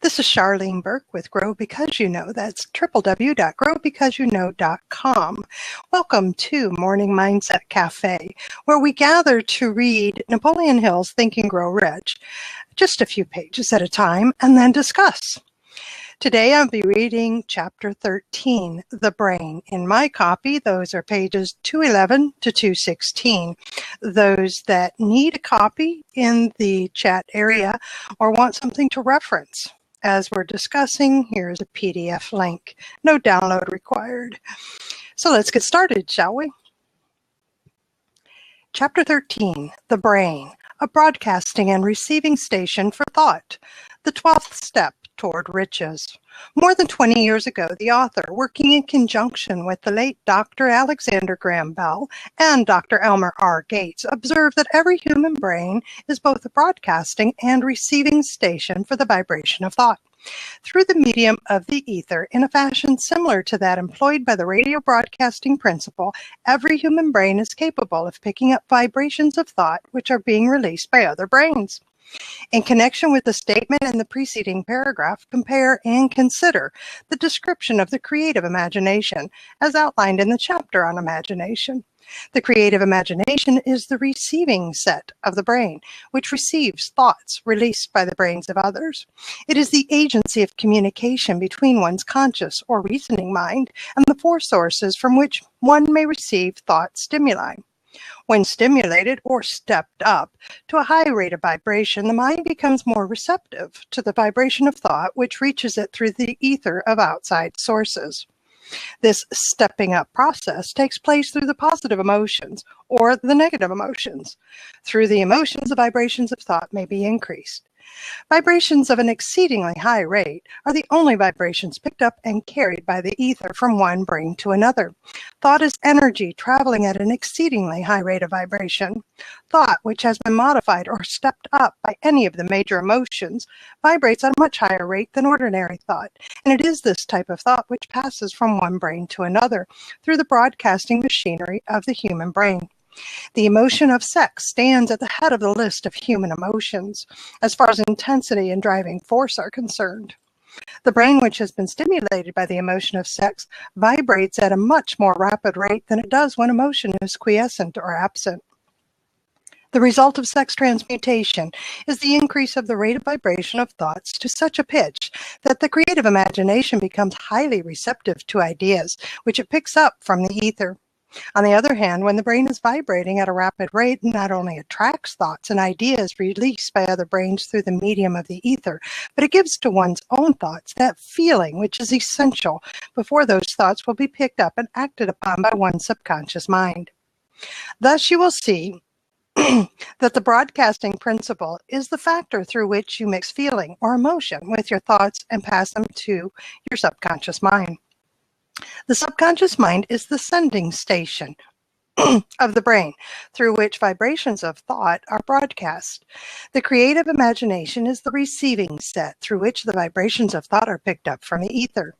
This is Charlene Burke with Grow Because You Know. That's www.growbecauseyouknow.com. Welcome to Morning Mindset Cafe, where we gather to read Napoleon Hill's Think and Grow Rich, just a few pages at a time, and then discuss. Today I'll be reading Chapter 13, The Brain. In my copy, those are pages 211 to 216. Those that need a copy in the chat area or want something to reference as we're discussing, here's a PDF link. No download required. So let's get started, shall we? Chapter 13, The Brain, a broadcasting and receiving station for thought, the 12th step toward riches. More than 20 years ago, the author, working in conjunction with the late Dr. Alexander Graham Bell and Dr. Elmer R. Gates, observed that every human brain is both a broadcasting and receiving station for the vibration of thought. Through the medium of the ether, in a fashion similar to that employed by the radio broadcasting principle, every human brain is capable of picking up vibrations of thought which are being released by other brains. In connection with the statement in the preceding paragraph, compare and consider the description of the creative imagination as outlined in the chapter on imagination. The creative imagination is the receiving set of the brain, which receives thoughts released by the brains of others. It is the agency of communication between one's conscious or reasoning mind and the four sources from which one may receive thought stimuli. When stimulated or stepped up to a high rate of vibration, the mind becomes more receptive to the vibration of thought, which reaches it through the ether of outside sources. This stepping up process takes place through the positive emotions or the negative emotions. Through the emotions, the vibrations of thought may be increased. Vibrations of an exceedingly high rate are the only vibrations picked up and carried by the ether from one brain to another. Thought is energy traveling at an exceedingly high rate of vibration. Thought, which has been modified or stepped up by any of the major emotions, vibrates at a much higher rate than ordinary thought, and it is this type of thought which passes from one brain to another through the broadcasting machinery of the human brain. The emotion of sex stands at the head of the list of human emotions, as far as intensity and driving force are concerned. The brain, which has been stimulated by the emotion of sex, vibrates at a much more rapid rate than it does when emotion is quiescent or absent. The result of sex transmutation is the increase of the rate of vibration of thoughts to such a pitch that the creative imagination becomes highly receptive to ideas, which it picks up from the ether. On the other hand, when the brain is vibrating at a rapid rate, it not only attracts thoughts and ideas released by other brains through the medium of the ether, but it gives to one's own thoughts that feeling which is essential before those thoughts will be picked up and acted upon by one's subconscious mind. Thus, you will see that the broadcasting principle is the factor through which you mix feeling or emotion with your thoughts and pass them to your subconscious mind. The subconscious mind is the sending station of the brain through which vibrations of thought are broadcast. The creative imagination is the receiving set through which the vibrations of thought are picked up from the ether.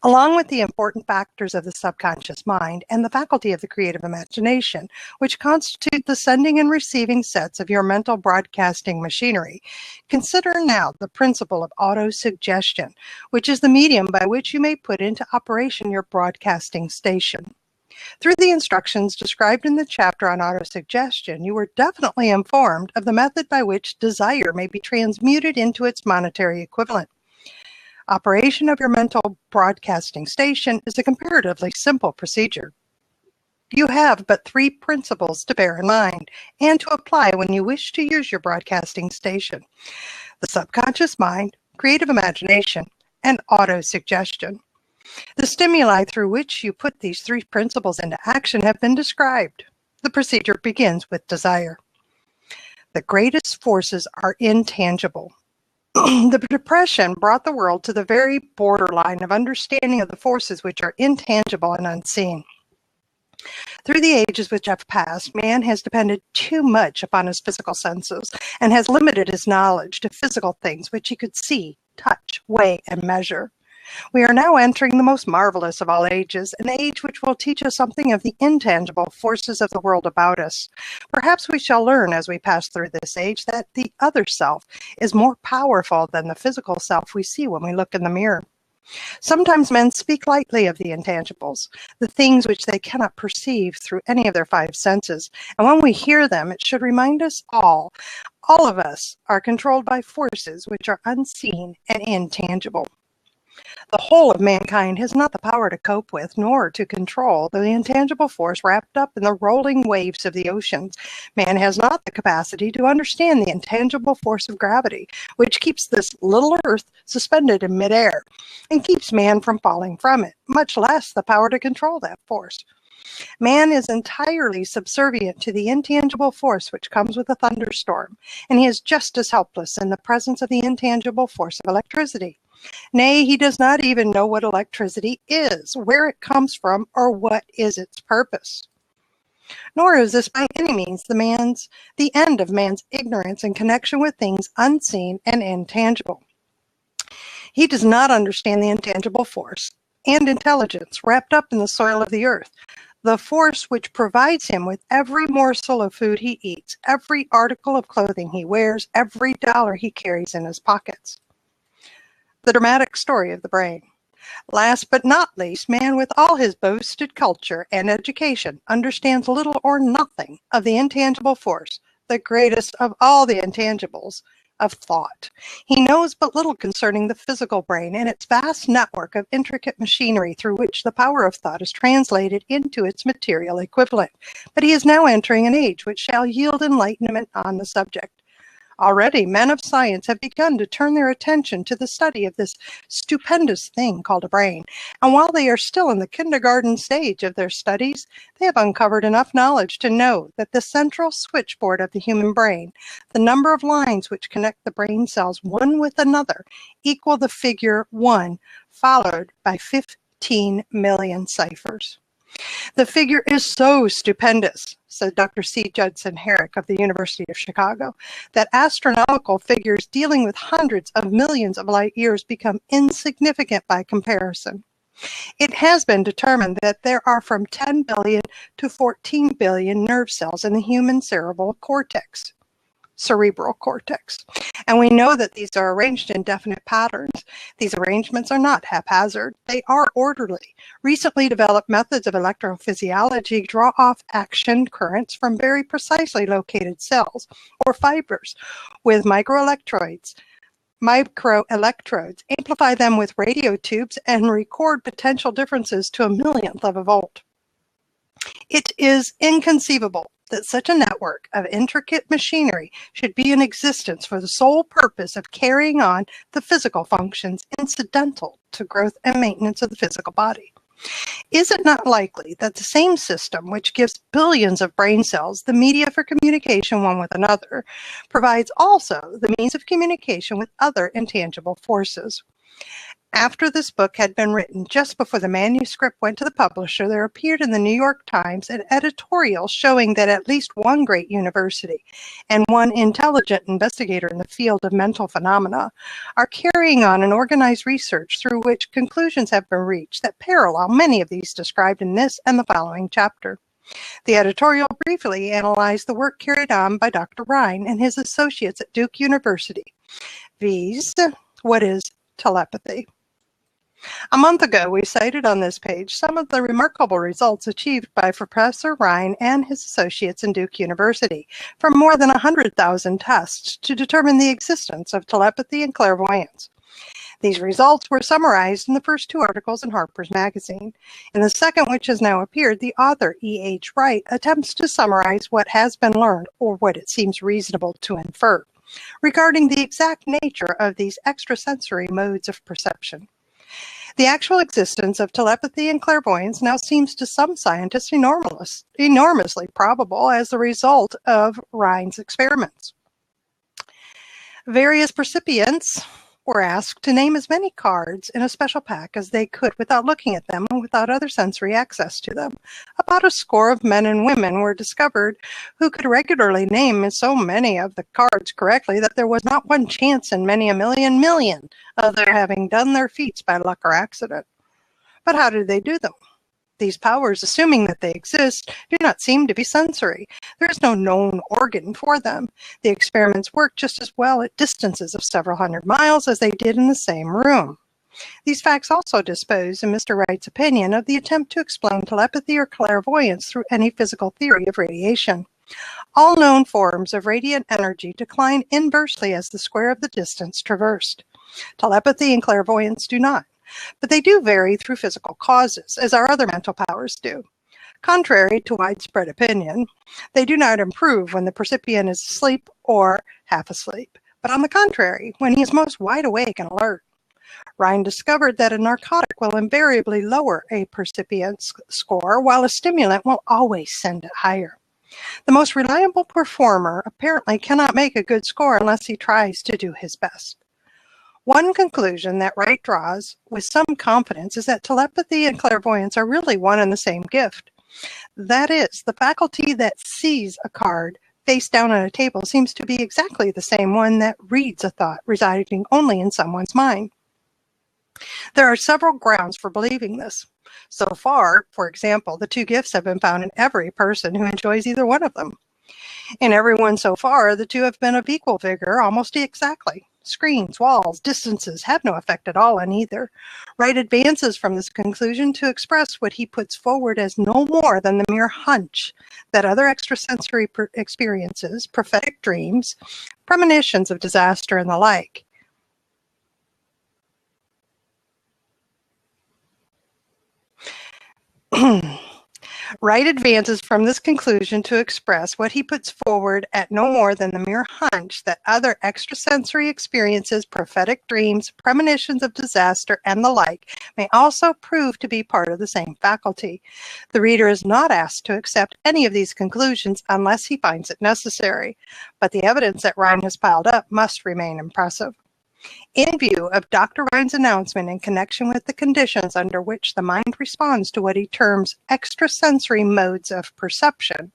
Along with the important factors of the subconscious mind and the faculty of the creative imagination, which constitute the sending and receiving sets of your mental broadcasting machinery, consider now the principle of autosuggestion, which is the medium by which you may put into operation your broadcasting station. Through the instructions described in the chapter on autosuggestion, you were definitely informed of the method by which desire may be transmuted into its monetary equivalent. Operation of your mental broadcasting station is a comparatively simple procedure. You have but three principles to bear in mind and to apply when you wish to use your broadcasting station: the subconscious mind, creative imagination, and autosuggestion. The stimuli through which you put these three principles into action have been described. The procedure begins with desire. The greatest forces are intangible. The Depression brought the world to the very borderline of understanding of the forces which are intangible and unseen. Through the ages which have passed, man has depended too much upon his physical senses and has limited his knowledge to physical things which he could see, touch, weigh, and measure. We are now entering the most marvelous of all ages, an age which will teach us something of the intangible forces of the world about us. Perhaps we shall learn as we pass through this age that the other self is more powerful than the physical self we see when we look in the mirror. Sometimes men speak lightly of the intangibles, the things which they cannot perceive through any of their five senses. And when we hear them, it should remind us all of us are controlled by forces which are unseen and intangible. The whole of mankind has not the power to cope with, nor to control, the intangible force wrapped up in the rolling waves of the oceans. Man has not the capacity to understand the intangible force of gravity, which keeps this little earth suspended in midair and keeps man from falling from it, much less the power to control that force. Man is entirely subservient to the intangible force which comes with a thunderstorm, and he is just as helpless in the presence of the intangible force of electricity. Nay, he does not even know what electricity is, where it comes from, or what is its purpose. Nor is this by any means the end of man's ignorance in connection with things unseen and intangible. He does not understand the intangible force and intelligence wrapped up in the soil of the earth, the force which provides him with every morsel of food he eats, every article of clothing he wears, every dollar he carries in his pockets. The dramatic story of the brain. Last but not least, man with all his boasted culture and education understands little or nothing of the intangible force, the greatest of all the intangibles, of thought. He knows but little concerning the physical brain and its vast network of intricate machinery through which the power of thought is translated into its material equivalent. But he is now entering an age which shall yield enlightenment on the subject. Already, men of science have begun to turn their attention to the study of this stupendous thing called a brain, and while they are still in the kindergarten stage of their studies, they have uncovered enough knowledge to know that the central switchboard of the human brain, the number of lines which connect the brain cells one with another, equal the figure 1, followed by 15 million ciphers. The figure is so stupendous, said Dr. C. Judson Herrick of the University of Chicago, that astronomical figures dealing with hundreds of millions of light years become insignificant by comparison. It has been determined that there are from 10 billion to 14 billion nerve cells in the human cerebral cortex. And we know that these are arranged in definite patterns. These arrangements are not haphazard. They are orderly. Recently developed methods of electrophysiology draw off action currents from very precisely located cells or fibers with microelectrodes, amplify them with radio tubes, and record potential differences to a millionth of a volt. It is inconceivable that such a network of intricate machinery should be in existence for the sole purpose of carrying on the physical functions incidental to growth and maintenance of the physical body. Is it not likely that the same system which gives billions of brain cells the media for communication one with another provides also the means of communication with other intangible forces? After this book had been written, just before the manuscript went to the publisher, there appeared in the New York Times an editorial showing that at least one great university and one intelligent investigator in the field of mental phenomena are carrying on an organized research through which conclusions have been reached that parallel many of these described in this and the following chapter. The editorial briefly analyzed the work carried on by Dr. Rhine and his associates at Duke University, viz. What is telepathy? A month ago, we cited on this page some of the remarkable results achieved by Professor Rhine and his associates in Duke University from more than 100,000 tests to determine the existence of telepathy and clairvoyance. These results were summarized in the first two articles in Harper's Magazine. In the second, which has now appeared, the author, E.H. Wright, attempts to summarize what has been learned, or what it seems reasonable to infer, regarding the exact nature of these extrasensory modes of perception. The actual existence of telepathy and clairvoyance now seems to some scientists enormously probable as the result of Rhine's experiments. Various percipients were asked to name as many cards in a special pack as they could without looking at them and without other sensory access to them. About a score of men and women were discovered who could regularly name so many of the cards correctly that there was not one chance in many a million of their having done their feats by luck or accident. But how did they do them? These powers, assuming that they exist, do not seem to be sensory. There is no known organ for them. The experiments work just as well at distances of several hundred miles as they did in the same room. These facts also dispose, in Mr. Wright's opinion, of the attempt to explain telepathy or clairvoyance through any physical theory of radiation. All known forms of radiant energy decline inversely as the square of the distance traversed. Telepathy and clairvoyance do not. But they do vary through physical causes, as our other mental powers do. Contrary to widespread opinion, they do not improve when the percipient is asleep or half asleep, but on the contrary, when he is most wide awake and alert. Rhine discovered that a narcotic will invariably lower a percipient's score, while a stimulant will always send it higher. The most reliable performer apparently cannot make a good score unless he tries to do his best. One conclusion that Wright draws with some confidence is that telepathy and clairvoyance are really one and the same gift. That is, the faculty that sees a card face down on a table seems to be exactly the same one that reads a thought residing only in someone's mind. There are several grounds for believing this. So far, for example, the two gifts have been found in every person who enjoys either one of them. In everyone so far, the two have been of equal vigor, almost exactly. Screens, walls, distances have no effect at all on either. Wright advances from this conclusion to express what he puts forward as no more than the mere hunch that other extrasensory experiences, prophetic dreams, premonitions of disaster, and the like, Wright advances from this conclusion to express what he puts forward at no more than the mere hunch that other extrasensory experiences, prophetic dreams, premonitions of disaster, and the like may also prove to be part of the same faculty. The reader is not asked to accept any of these conclusions unless he finds it necessary, but the evidence that Rhine has piled up must remain impressive. In view of Dr. Rhine's announcement in connection with the conditions under which the mind responds to what he terms extrasensory modes of perception,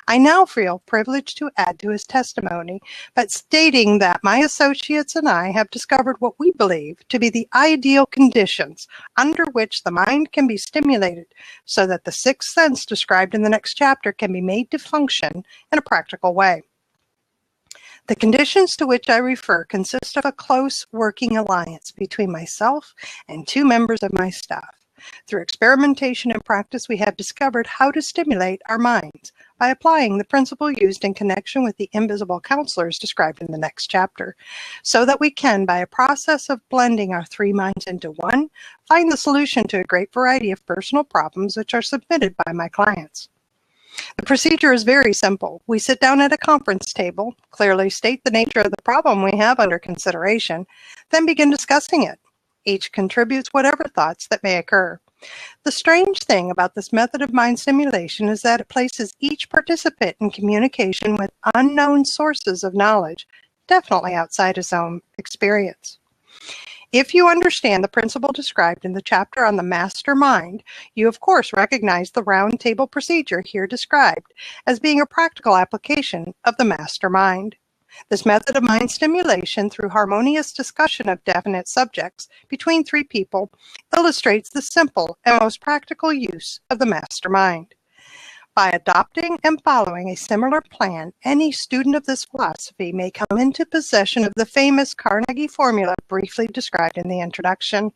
I now feel privileged to add to his testimony, but stating that my associates and I have discovered what we believe to be the ideal conditions under which the mind can be stimulated so that the sixth sense described in the next chapter can be made to function in a practical way. The conditions to which I refer consist of a close working alliance between myself and two members of my staff. Through experimentation and practice, we have discovered how to stimulate our minds by applying the principle used in connection with the invisible counselors described in the next chapter, so that we can, by a process of blending our three minds into one, find the solution to a great variety of personal problems which are submitted by my clients. The procedure is very simple. We sit down at a conference table, clearly state the nature of the problem we have under consideration, then begin discussing it. Each contributes whatever thoughts that may occur. The strange thing about this method of mind stimulation is that it places each participant in communication with unknown sources of knowledge, definitely outside his own experience. If you understand the principle described in the chapter on the mastermind, you of course recognize the round table procedure here described as being a practical application of the mastermind. This method of mind stimulation through harmonious discussion of definite subjects between three people illustrates the simple and most practical use of the mastermind. By adopting and following a similar plan, any student of this philosophy may come into possession of the famous Carnegie formula briefly described in the introduction.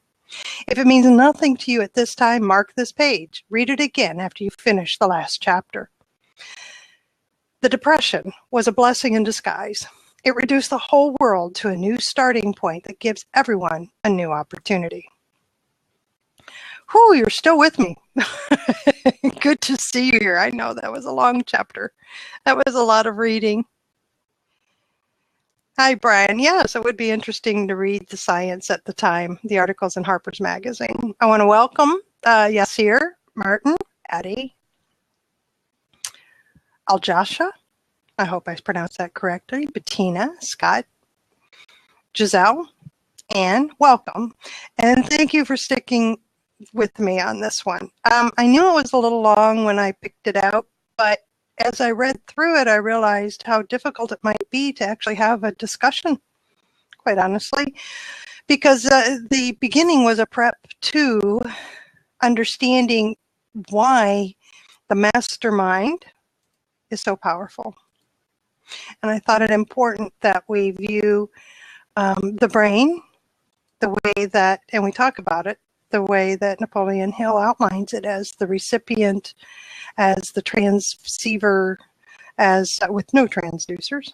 If it means nothing to you at this time, mark this page. Read it again after you finish the last chapter. The Depression was a blessing in disguise. It reduced the whole world to a new starting point that gives everyone a new opportunity. Whew, you're still with me. Good to see you here. I know that was a long chapter. That was a lot of reading. Hi, Brian. Yes, it would be interesting to read the science at the time, the articles in Harper's Magazine. I want to welcome Yasir, Martin, Addie, Aljasha, I hope I pronounced that correctly, Bettina, Scott, Giselle, Anne, welcome. And thank you for sticking with me on this one. I knew it was a little long when I picked it out, but as I read through it, I realized how difficult it might be to actually have a discussion, quite honestly, because the beginning was a prep to understanding why the mastermind is so powerful. And I thought it important that we view the brain the way that, and we talk about it, the way that Napoleon Hill outlines it, as the recipient, as the transceiver, as with no transducers.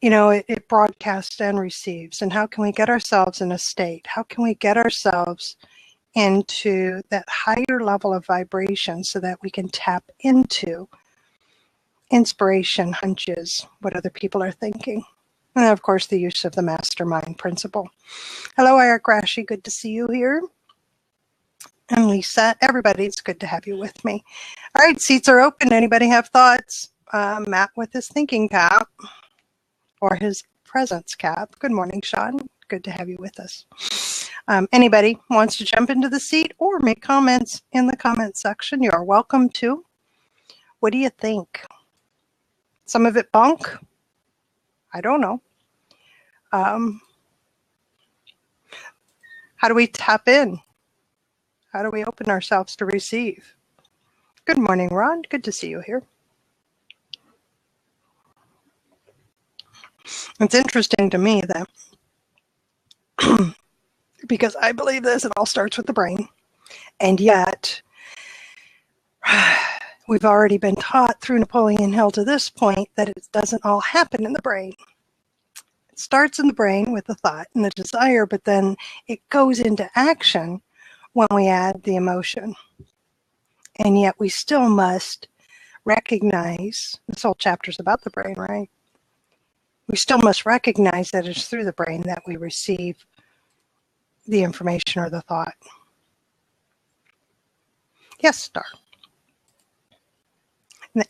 It broadcasts and receives. And how can we get ourselves in a state? How can we get ourselves into that higher level of vibration so that we can tap into inspiration, hunches, what other people are thinking? And of course, the use of the mastermind principle. Hello, Eric Rashi. Good to see you here. And Lisa, everybody, it's good to have you with me. All right, seats are open. Anybody have thoughts? Matt with his thinking cap or his presence cap. Good morning, Sean. Good to have you with us. Anybody wants to jump into the seat or make comments in the comment section, you're welcome to. What do you think? Some of it bunk? I don't know. How do we tap in? How do we open ourselves to receive? Good morning, Ron. Good to see you here. It's interesting to me that because I believe this, it all starts with the brain. And yet, we've already been taught through Napoleon Hill to this point that it doesn't all happen in the brain. It starts in the brain with the thought and the desire, but then it goes into action when we add the emotion. And yet we still must recognize, this whole chapter is about the brain, right? We still must recognize that it's through the brain that we receive the information or the thought. Yes, Star.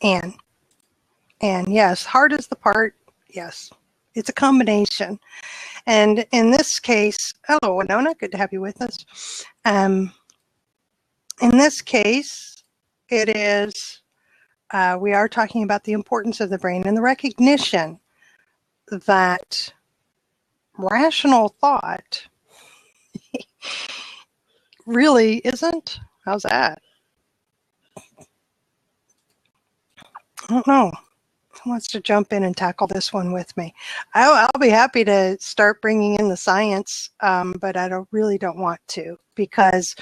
And yes, heart is the part. Yes, it's a combination. And in this case, hello, Winona, good to have you with us. In this case, it is, we are talking about the importance of the brain and the recognition that rational thought really isn't. How's that? I don't know. Who wants to jump in and tackle this one with me? I'll be happy to start bringing in the science, but I really don't want to, because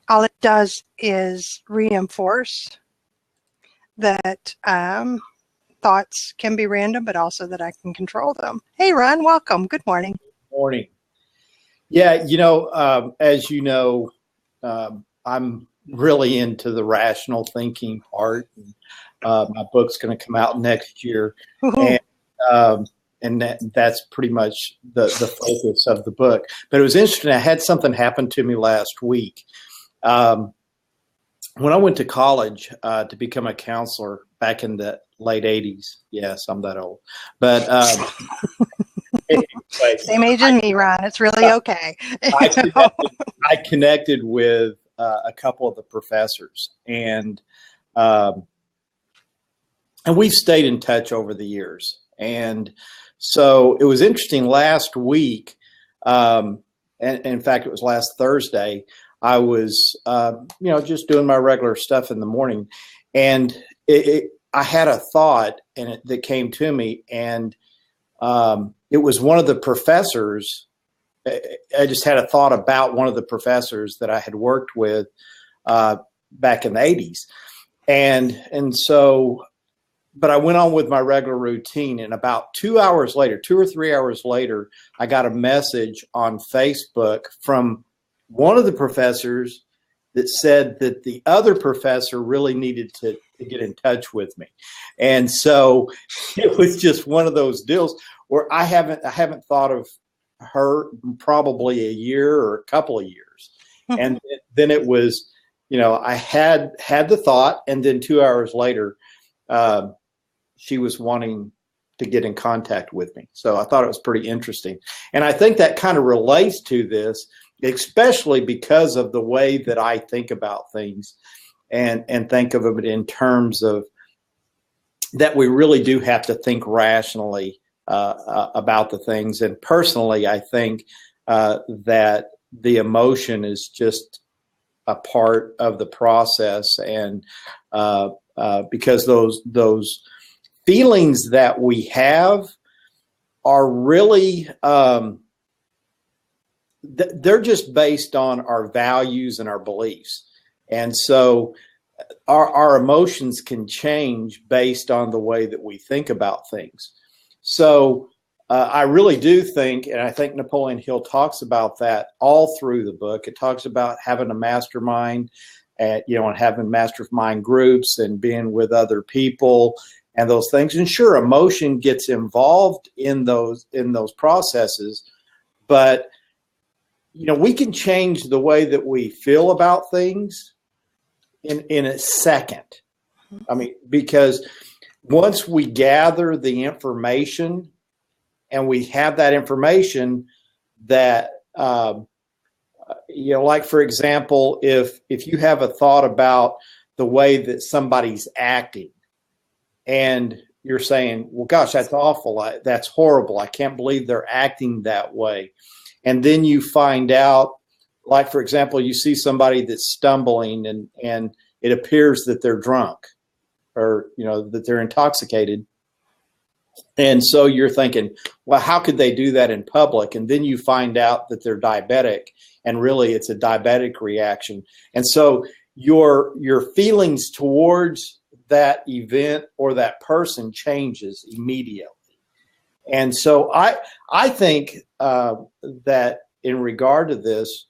all it does is reinforce that thoughts can be random, but also that I can control them. Hey, Ron, welcome. Good morning. Morning. Yeah, as you know, I'm really into the rational thinking part. My book's going to come out next year, and that's pretty much the focus of the book. But it was interesting. I had something happen to me last week. When I went to college to become a counselor back in the late 80s. Yes, I'm that old. But anyway, same age as me, Ron. It's really okay. I connected with a couple of the professors, and we've stayed in touch over the years. And so it was interesting last week, and in fact, it was last Thursday, I was, just doing my regular stuff in the morning, and I had a thought that came to me, and it was one of the professors. I just had a thought about one of the professors that I had worked with back in the 80s. And so, but I went on with my regular routine, and about 2 hours later, 2 or 3 hours later, I got a message on Facebook from one of the professors that said that the other professor really needed to get in touch with me. And so it was just one of those deals where I haven't thought of her probably a year or a couple of years. And then it was, I had the thought, and then 2 hours later, she was wanting to get in contact with me. So I thought it was pretty interesting. And I think that kind of relates to this, especially because of the way that I think about things and think of it in terms of that we really do have to think rationally about the things. And personally, I think that the emotion is just a part of the process, and because those feelings that we have are really they're just based on our values and our beliefs, and so our emotions can change based on the way that we think about things. So I really do think, and I think Napoleon Hill talks about that all through the book. It talks about having a mastermind, and having mastermind groups and being with other people and those things. And sure, emotion gets involved in those processes, but we can change the way that we feel about things in a second. I mean, because once we gather the information and we have that information that, like, for example, if you have a thought about the way that somebody's acting and you're saying, well, gosh, that's awful. That's horrible. I can't believe they're acting that way. And then you find out, like, for example, you see somebody that's stumbling and it appears that they're drunk or, that they're intoxicated. And so you're thinking, well, how could they do that in public? And then you find out that they're diabetic, and really it's a diabetic reaction. And so your feelings towards that event or that person changes immediately. And so I think that in regard to this,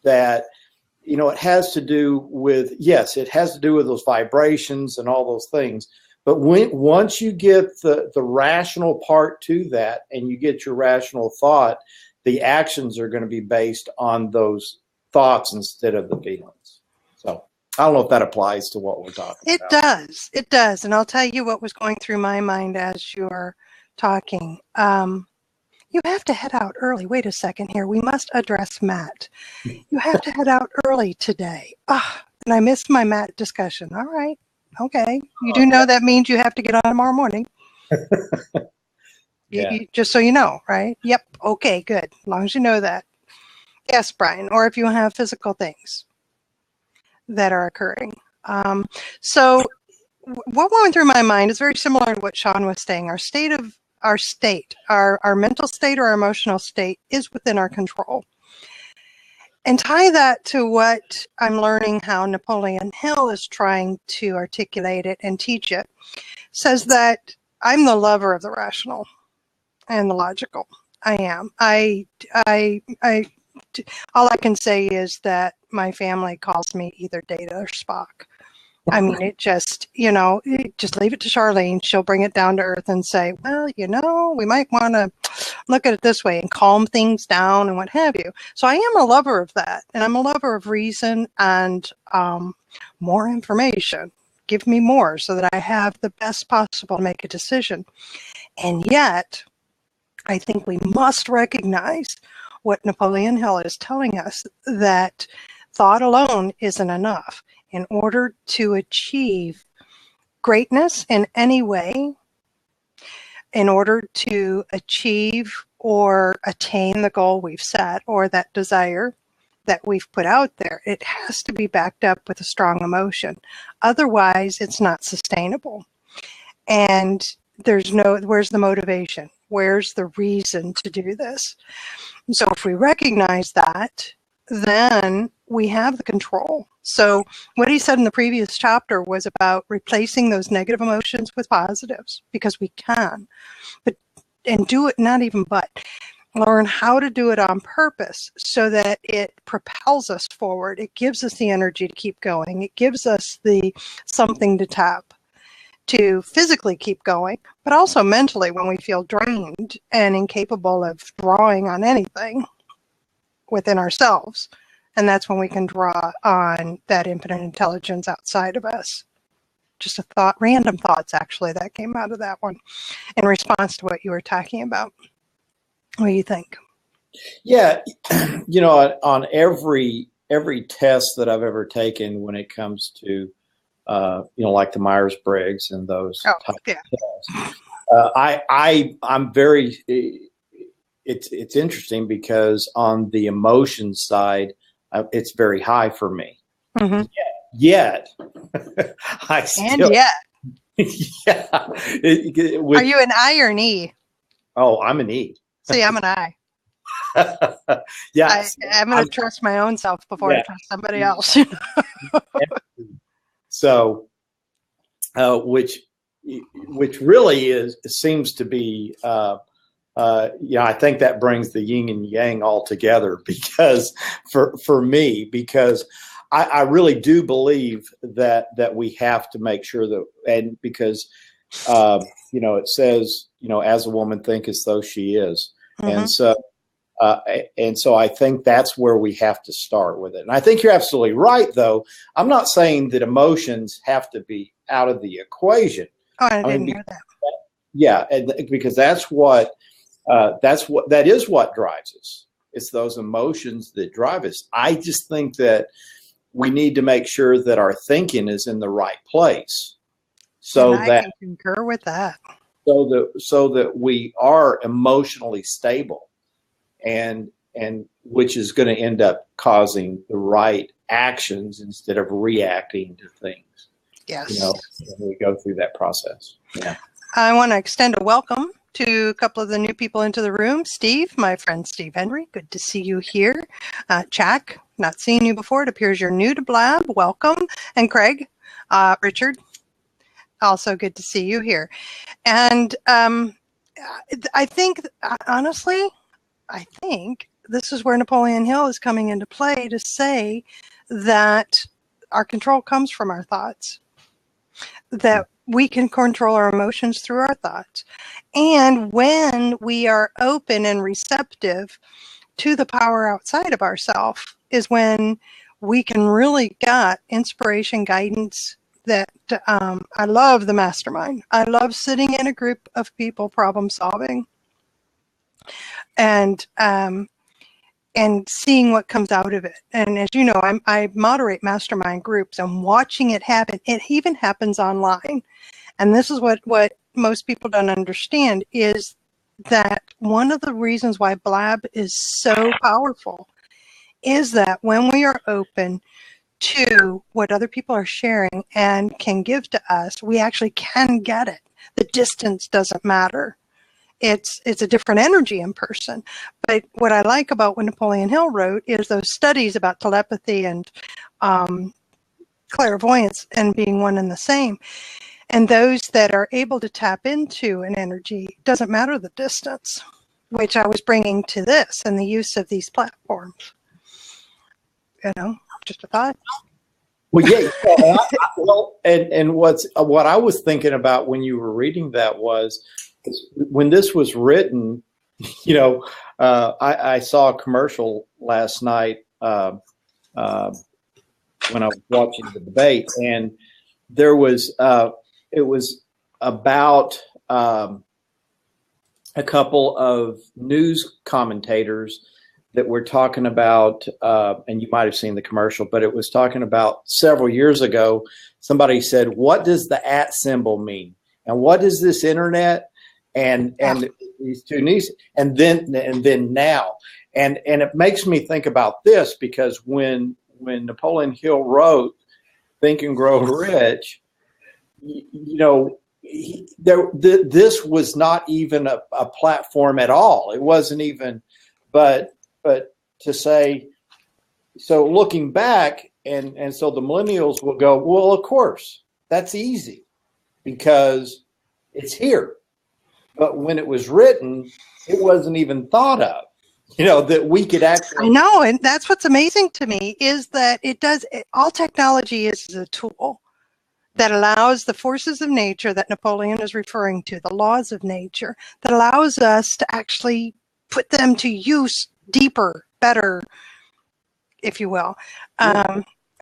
that, it has to do with, yes, it has to do with those vibrations and all those things. But once you get the rational part to that and you get your rational thought, the actions are going to be based on those thoughts instead of the feelings. So I don't know if that applies to what we're talking about. It does. And I'll tell you what was going through my mind as you're talking. You have to head out early. Wait a second here. We must address Matt. You have to head out early today. And I missed my Matt discussion. All right. Okay. You do know that means you have to get on tomorrow morning. Yeah. You, just so you know, right? Yep. Okay, good. As long as you know that. Yes, Brian. Or if you have physical things that are occurring. So what went through my mind is very similar to what Sean was saying. Our mental state or our emotional state is within our control. And tie that to what I'm learning how Napoleon Hill is trying to articulate it and teach it, says that I'm the lover of the rational and the logical. I am. All I can say is that my family calls me either Data or Spock. I mean, it just, just leave it to Charlene. She'll bring it down to earth and say, well, we might want to look at it this way and calm things down and what have you. So I am a lover of that. And I'm a lover of reason and more information. Give me more so that I have the best possible to make a decision. And yet, I think we must recognize what Napoleon Hill is telling us, that thought alone isn't enough. In order to achieve greatness in any way, in order to achieve or attain the goal we've set or that desire that we've put out there, it has to be backed up with a strong emotion. Otherwise, it's not sustainable. And where's the motivation? Where's the reason to do this? So if we recognize that, then we have the control. So what he said in the previous chapter was about replacing those negative emotions with positives, because we can, and do it, learn how to do it on purpose so that it propels us forward. It gives us the energy to keep going. It gives us something to tap to physically keep going, but also mentally when we feel drained and incapable of drawing on anything within ourselves. And that's when we can draw on that infinite intelligence outside of us. just a thought, random thoughts actually that came out of that one in response to what you were talking about. What do you think? Yeah, on every test that I've ever taken when it comes to like the Myers-Briggs and those type of tests, I'm very. It's interesting because on the emotion side, it's very high for me. Mm-hmm. Yet, I still. Yeah. Are you an I or an E? Oh, I'm an E. See, I'm an I. Yeah, I'm going to trust my own self before I trust somebody else. So, which really seems to be, I think that brings the yin and yang all together because for me, because I really do believe that we have to make sure that, and because, it says, as a woman thinketh, so she is. Mm-hmm. And so I think that's where we have to start with it. And I think you're absolutely right, though. I'm not saying that emotions have to be out of the equation. Oh, I didn't hear that. Yeah, because that is what drives us. It's those emotions that drive us. I just think that we need to make sure that our thinking is in the right place, I can concur with that. So that we are emotionally stable, and which is going to end up causing the right actions instead of reacting to things. Yes. When we go through that process. Yeah. I want to extend a welcome to a couple of the new people into the room. Steve, my friend Steve Henry, good to see you here. Jack, not seen you before. It appears you're new to Blab. Welcome. And Craig, Richard, also good to see you here. And I think, honestly, this is where Napoleon Hill is coming into play to say that our control comes from our thoughts, that we can control our emotions through our thoughts. And when we are open and receptive to the power outside of ourselves is when we can really get inspiration, guidance. That I love the mastermind. I love sitting in a group of people problem solving and seeing what comes out of it. And as you know, I moderate mastermind groups, and watching it happen. It even happens online. And this is what most people don't understand is that one of the reasons why Blab is so powerful is that when we are open to what other people are sharing and can give to us, we actually can get it. The distance doesn't matter. It's a different energy in person. But what I like about what Napoleon Hill wrote is those studies about telepathy and clairvoyance and being one and the same. And those that are able to tap into an energy, doesn't matter the distance, which I was bringing to this and the use of these platforms. Just a thought. Well, yeah. And what I was thinking about when you were reading that was when this was written, I saw a commercial last night when I was watching the debate, and there was it was about a couple of news commentators that we're talking about, and you might have seen the commercial, but it was talking about several years ago, somebody said, what does the @ symbol mean? And what is this internet? And these two nieces, and then now. And it makes me think about this because when Napoleon Hill wrote Think and Grow Rich, this was not even a platform at all. It wasn't even, but to say, so looking back, and so the millennials will go, well, of course, that's easy because it's here. But when it was written, it wasn't even thought of, that we could actually. I know, and that's what's amazing to me is that all technology is a tool that allows the forces of nature that Napoleon is referring to, the laws of nature, that allows us to actually put them to use deeper, better, if you will.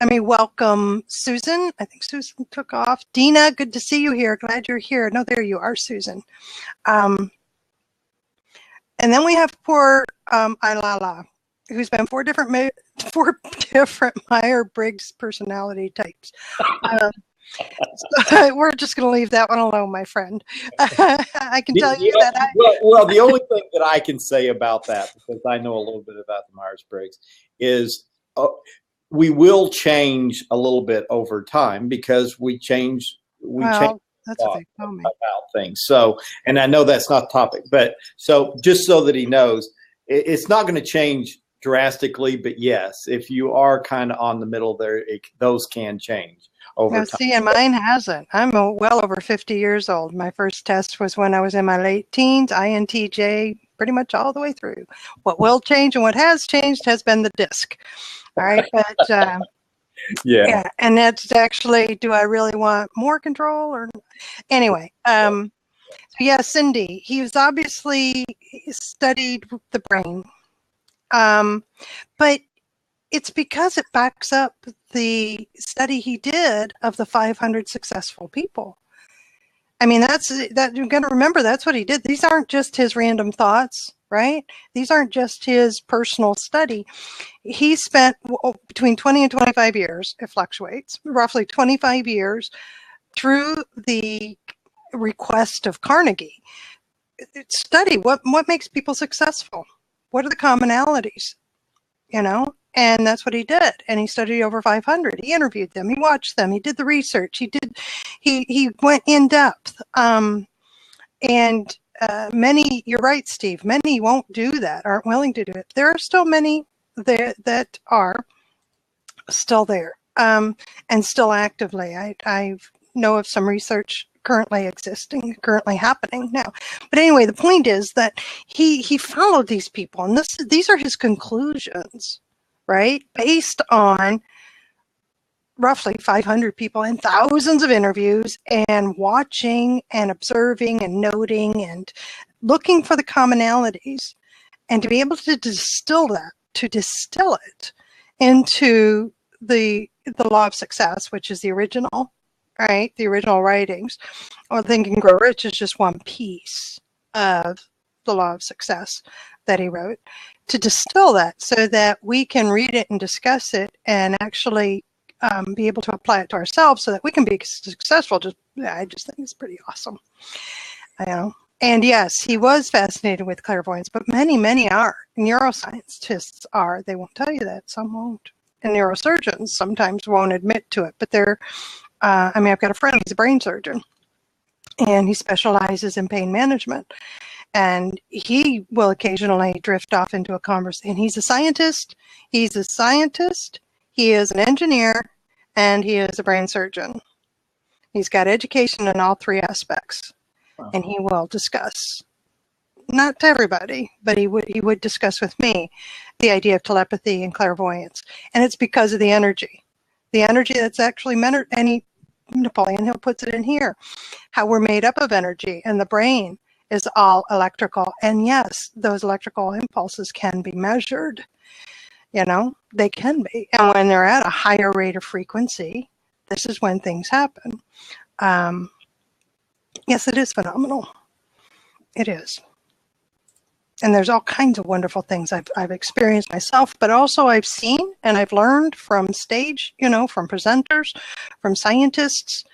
Let me welcome Susan. I think Susan took off. Dina, good to see you here. Glad you're here. No, there you are, Susan. And then we have poor Ilala, who's been four different Myers-Briggs personality types. So we're just going to leave that one alone, my friend. I can tell you that. Well, the only thing that I can say about that, because I know a little bit about the Myers-Briggs, is we will change a little bit over time because we change. That's what they tell me about things. So, and I know that's not the topic, but so just so that he knows, it's not going to change drastically. But yes, if you are kind of on the middle there, those can change over time. See, and mine hasn't. I'm well over 50 years old. My first test was when I was in my late teens, INTJ, pretty much all the way through. What will change and what has changed has been the disc. All right, but yeah, and that's actually, do I really want more control or anyway? So yeah, Cindy, he's obviously studied the brain, but it's because it backs up the study he did of the 500 successful people. I mean, that you're going to remember that's what he did. These aren't just his random thoughts, right? These aren't just his personal study. He spent between 20 and 25 years, it fluctuates, roughly 25 years through the request of Carnegie. Study what makes people successful. What are the commonalities, And that's what he did. And he studied over 500. He interviewed them. He watched them. He did the research. He went in depth. And many, you're right, Steve, many won't do that, aren't willing to do it. There are still many that are still there and still actively. I know of some research currently happening now. But anyway, the point is that he followed these people, and these are his conclusions, right? Based on roughly 500 people and thousands of interviews and watching and observing and noting and looking for the commonalities, and to be able to distill it into the law of success, which is the original, right? The original writings. Or Think and Grow Rich is just one piece of the law of success that he wrote, to distill that so that we can read it and discuss it and actually be able to apply it to ourselves so that we can be successful. I just think it's pretty awesome. And yes, he was fascinated with clairvoyance, but many are. Neuroscientists are. They won't tell you that. Some won't. And neurosurgeons sometimes won't admit to it, but I've got a friend, he's a brain surgeon, and he specializes in pain management. And he will occasionally drift off into a conversation. And he's a scientist. He is an engineer, and he is a brain surgeon. He's got education in all three aspects. Wow. And he will discuss, not to everybody, but he would discuss with me the idea of telepathy and clairvoyance. And it's because of the energy that's actually meant, and Napoleon Hill puts it in here, how we're made up of energy, and the brain is all electrical. And yes, those electrical impulses can be measured. They can be. And when they're at a higher rate of frequency, this is when things happen. Yes, it is phenomenal. It is. And there's all kinds of wonderful things I've experienced myself, but also I've seen and I've learned from stage, from presenters, from scientists,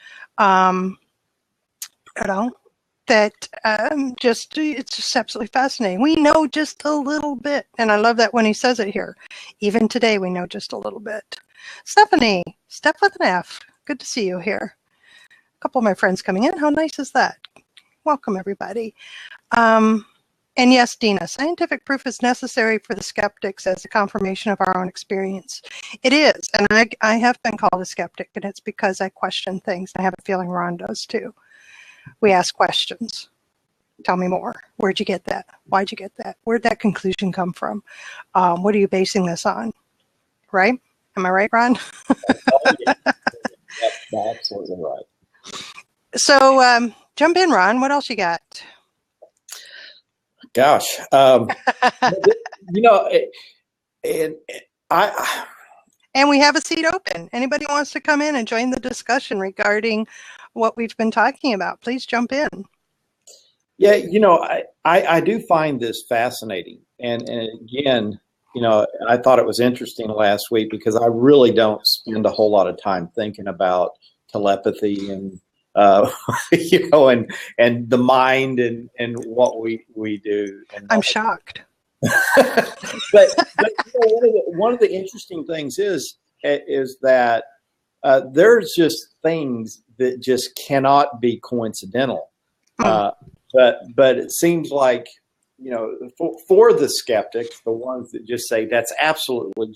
that it's just absolutely fascinating. We know just a little bit, and I love that when he says it here. Even today, we know just a little bit. Stephanie, Steph with an F, good to see you here. A couple of my friends coming in. How nice is that? Welcome, everybody. And yes, Dina, scientific proof is necessary for the skeptics as a confirmation of our own experience. It is, and I have been called a skeptic, and it's because I question things. I have a feeling Ron does too. We ask questions. Tell me more. Where'd you get that? Why'd you get that? Where'd that conclusion come from? What are you basing this on? Right? Am I right, Ron? Yeah. That's absolutely right. So jump in, Ron. What else you got? Gosh, And we have a seat open. Anybody wants to come in and join the discussion regarding what we've been talking about, please jump in. Yeah, I do find this fascinating. And again, I thought it was interesting last week because I really don't spend a whole lot of time thinking about telepathy and, and the mind and what we do. And I'm shocked. but one of the interesting things is that there's just things that just cannot be coincidental. But it seems like, for the skeptics, the ones that just say that's absolutely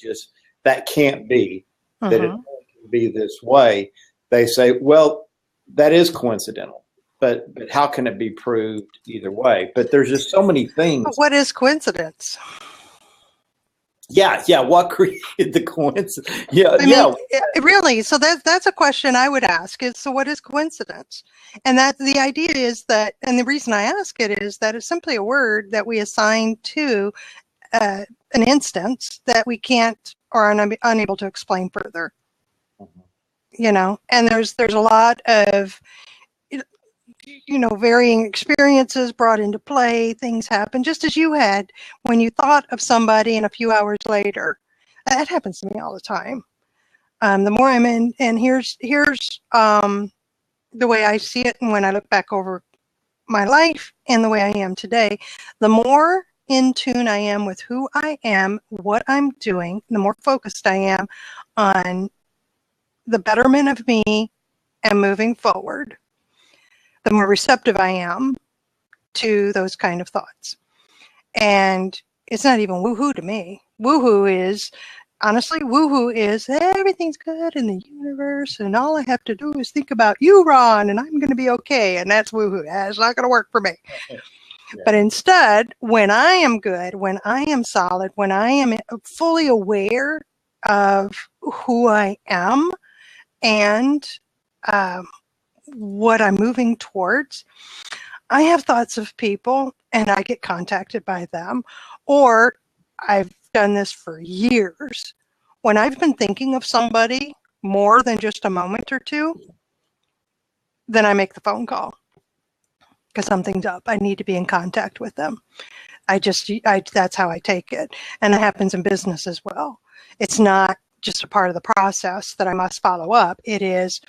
that can't be, that it can be this way, they say, well, that is coincidental. But how can it be proved either way? But there's just so many things. But what is coincidence? Yeah. What created the coincidence? Really. So that's a question I would ask is, so what is coincidence? And that the idea is that, and the reason I ask it is that it's simply a word that we assign to an instance that we can't or are unable to explain further. And there's a lot of, varying experiences brought into play. Things happen just as you had when you thought of somebody and a few hours later. That happens to me all the time. The more I'm in, and here's the way I see it, and when I look back over my life and the way I am today, the more in tune I am with who I am, what I'm doing, the more focused I am on the betterment of me and moving forward, the more receptive I am to those kind of thoughts. And it's not even woohoo to me. Honestly, woohoo is everything's good in the universe and all I have to do is think about you, Ron, and I'm going to be okay. And that's woohoo. That's not going to work for me. Yeah. But instead, when I am good, when I am solid, when I am fully aware of who I am and what I'm moving towards, I have thoughts of people and I get contacted by them, or I've done this for years. When I've been thinking of somebody more than just a moment or two, then I make the phone call because something's up. I need to be in contact with them. That's how I take it. And it happens in business as well. It's not just a part of the process that I must follow up. It is,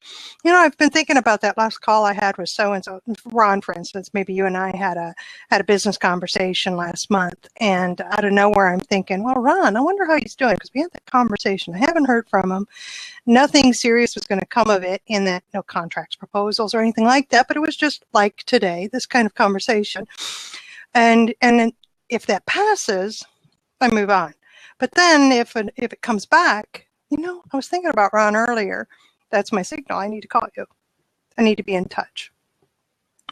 I've been thinking about that last call I had with so-and-so, Ron, for instance. Maybe you and I had a business conversation last month, and out of nowhere I'm thinking, well, Ron, I wonder how he's doing, because we had that conversation. I haven't heard from him. Nothing serious was going to come of it in that, no contracts, proposals, or anything like that, but it was just like today, this kind of conversation. And then if that passes, I move on. But then if it comes back, I was thinking about Ron earlier. That's my signal. I need to call you. I need to be in touch.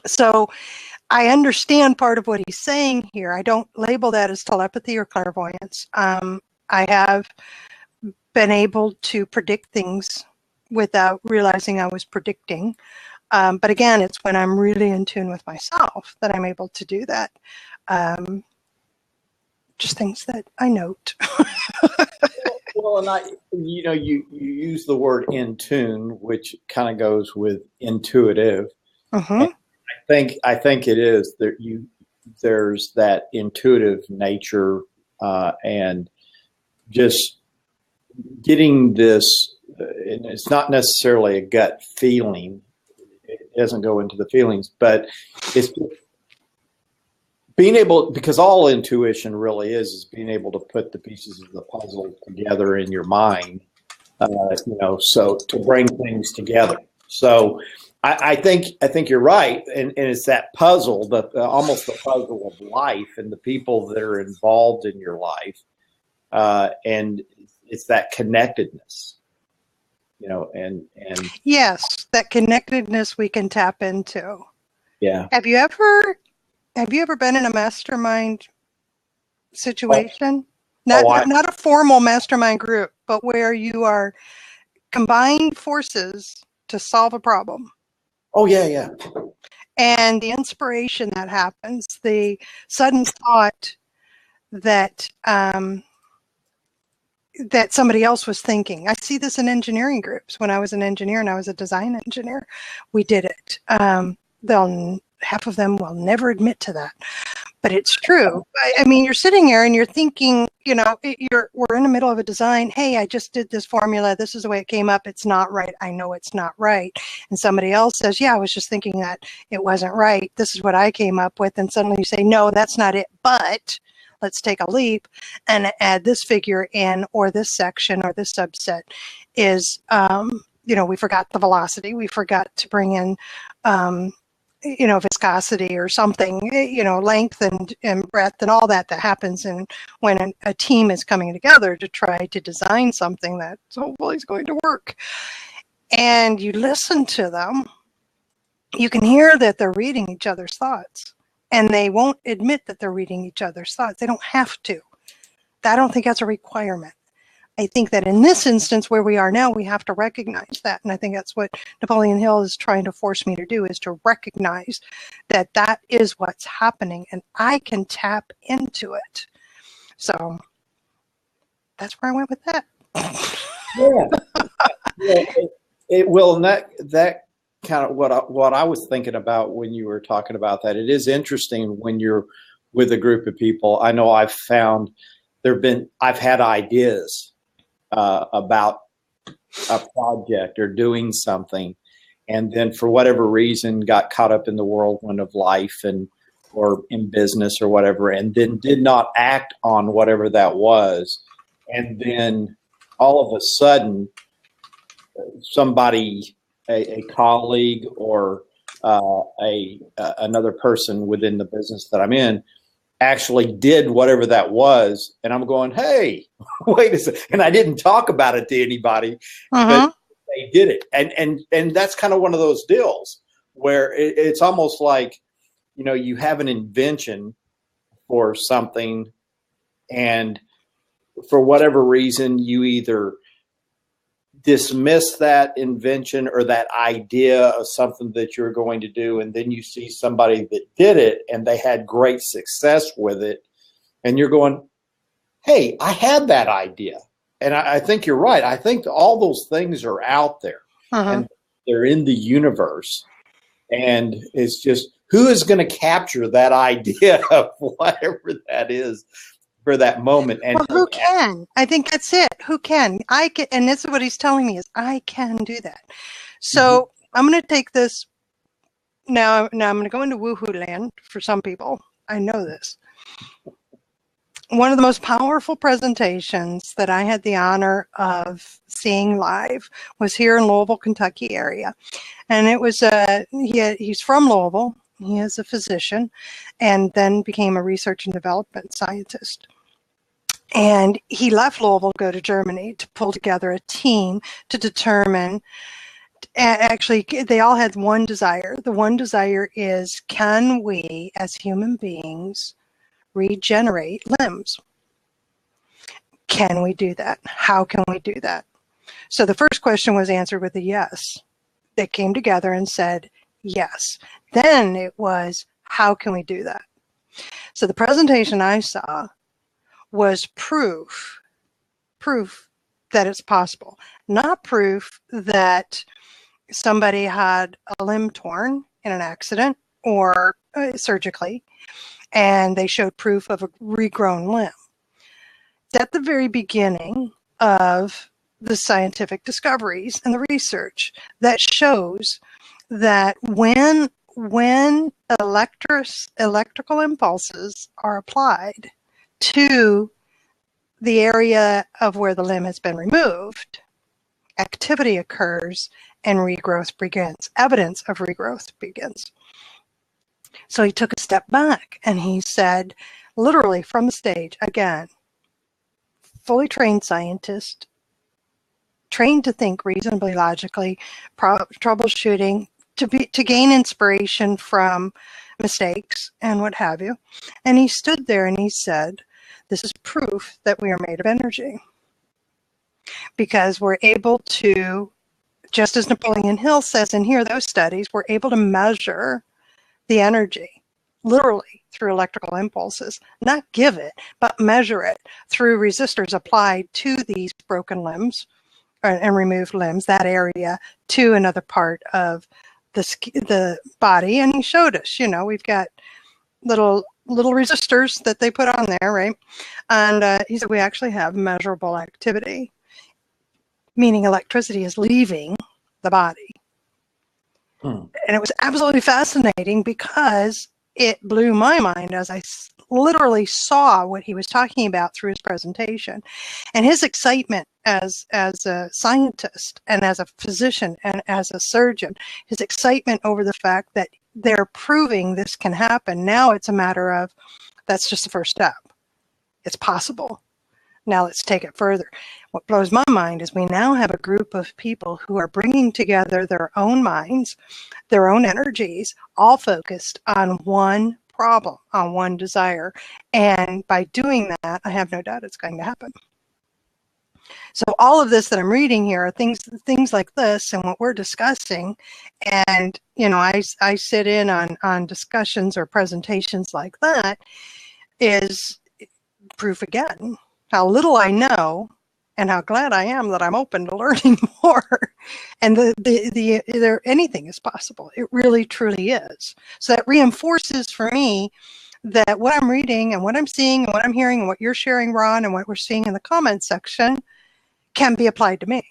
So I understand part of what he's saying here. I don't label that as telepathy or clairvoyance. I have been able to predict things without realizing I was predicting. But again, it's when I'm really in tune with myself that I'm able to do that. Just things that I note. Well, and you use the word in tune, which kind of goes with intuitive. I think it is that there's that intuitive nature, and just getting this. And it's not necessarily a gut feeling. It doesn't go into the feelings, but it's being able, because all intuition really is being able to put the pieces of the puzzle together in your mind, so to bring things together. So I think you're right. And it's that puzzle, almost the puzzle of life and the people that are involved in your life. And it's that connectedness, and yes, that connectedness we can tap into. Yeah. Have you ever been in a mastermind situation? Not a formal mastermind group, but where you are combined forces to solve a problem. Oh, yeah. And the inspiration that happens, the sudden thought that that somebody else was thinking. I see this in engineering groups. When I was an engineer and I was a design engineer, we did it. Half of them will never admit to that, but it's true. I mean, you're sitting there and you're thinking, we're in the middle of a design. Hey, I just did this formula. This is the way it came up. It's not right. I know it's not right. And somebody else says, yeah, I was just thinking that it wasn't right. This is what I came up with. And suddenly you say, no, that's not it. But let's take a leap and add this figure in, or this section or this subset is, we forgot the velocity. We forgot to bring in, viscosity or something, length and breadth and all that happens when a team is coming together to try to design something that hopefully is going to work. And you listen to them, you can hear that they're reading each other's thoughts, and they won't admit that they're reading each other's thoughts. They don't have to. I don't think that's a requirement. I think that in this instance where we are now, we have to recognize that. And I think that's what Napoleon Hill is trying to force me to do, is to recognize that that is what's happening and I can tap into it. So that's where I went with that. It will. And that kind of what I was thinking about when you were talking about that. It is interesting when you're with a group of people. I know I've found I've had ideas about a project or doing something, and then for whatever reason got caught up in the whirlwind of life or in business or whatever, and then did not act on whatever that was. And then all of a sudden somebody, a colleague or another person within the business that I'm in, actually did whatever that was, and I'm going, hey, wait a second. And I didn't talk about it to anybody, but they did it. And that's kind of one of those deals where it's almost like, you have an invention for something, and for whatever reason, you either dismiss that invention or that idea of something that you're going to do, and then you see somebody that did it and they had great success with it, and you're going, hey, I had that idea. And I think you're right. I think all those things are out there and they're in the universe, and it's just, who is going to capture that idea of whatever that is for that moment? And who can? I think that's it. Who can? I can, and this is what he's telling me, is I can do that. So I'm going to take this now. I'm going to go into woohoo land for some people. I know this. One of the most powerful presentations that I had the honor of seeing live was here in Louisville, Kentucky area, and it was he's from Louisville. He is a physician, and then became a research and development scientist. And he left Louisville to go to Germany to pull together a team to determine, actually, they all had one desire. The one desire is, can we as human beings regenerate limbs? Can we do that? How can we do that? So the first question was answered with a yes. They came together and said yes. Then it was, how can we do that? So the presentation I saw was proof that it's possible, not proof that somebody had a limb torn in an accident or surgically, and they showed proof of a regrown limb. It's at the very beginning of the scientific discoveries and the research that shows that when electrical impulses are applied to the area of where the limb has been removed, activity occurs and regrowth begins. Evidence of regrowth begins. So he took a step back and he said, literally from the stage, again, fully trained scientist, trained to think reasonably logically, troubleshooting, to gain inspiration from mistakes and what have you. And he stood there and he said, this is proof that we are made of energy, because we're able to, just as Napoleon Hill says in here, those studies, we're able to measure the energy literally through electrical impulses, not give it, but measure it through resistors applied to these broken limbs and removed limbs, that area, to another part of the body. And he showed us, we've got little resistors that they put on there, right? And he said we actually have measurable activity, meaning electricity is leaving the body. And it was absolutely fascinating because it blew my mind as I literally saw what he was talking about through his presentation, and his excitement as a scientist and as a physician and as a surgeon, his excitement over the fact that they're proving this can happen. Now it's a matter of, that's just the first step. It's possible. Now let's take it further. What blows my mind is we now have a group of people who are bringing together their own minds, their own energies, all focused on one problem, on one desire. And by doing that, I have no doubt it's going to happen. So all of this that I'm reading here are things like this and what we're discussing. And, I sit in on discussions or presentations like that, is proof again how little I know and how glad I am that I'm open to learning more. And anything is possible. It really, truly is. So that reinforces for me that what I'm reading and what I'm seeing and what I'm hearing and what you're sharing, Ron, and what we're seeing in the comments section can be applied to me.